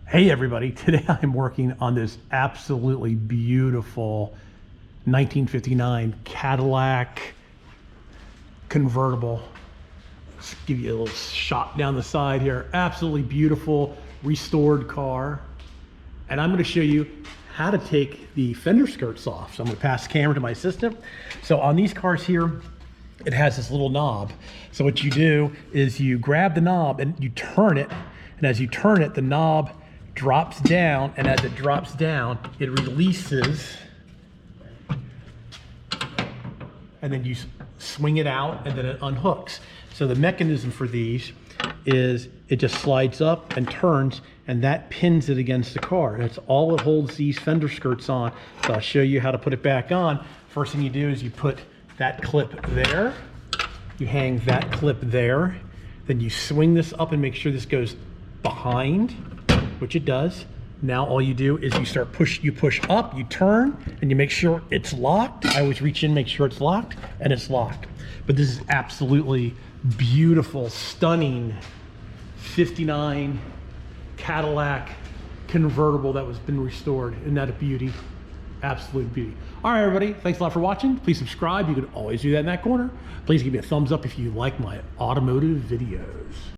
Hey everybody, today I'm working on this absolutely beautiful 1959 Cadillac Convertible. Let's give you a little shot down the side here. Absolutely beautiful, restored car. And I'm going to show you how to take the fender skirts off. So I'm going to pass the camera to my assistant. So on these cars here, it has this little knob. So what you do is you grab the knob and you turn it. And as you turn it, the knob drops down, and as it drops down, it releases, and then you swing it out, and then it unhooks. So the mechanism for these is it just slides up and turns, and that pins it against the car. That's all it holds these fender skirts on. So I'll show you how to put it back on. First thing you do is you put that clip there, you hang that clip there, then you swing this up and make sure this goes behind, which it does. Now all you do is you push up, you turn, and you make sure it's locked. I always reach in, make sure it's locked, and it's locked. But this is absolutely beautiful, stunning 59 Cadillac Convertible that was been restored. Isn't that a beauty? Absolute beauty. All right, everybody, thanks a lot for watching. Please subscribe. You can always do that in that corner. Please give me a thumbs up if you like my automotive videos.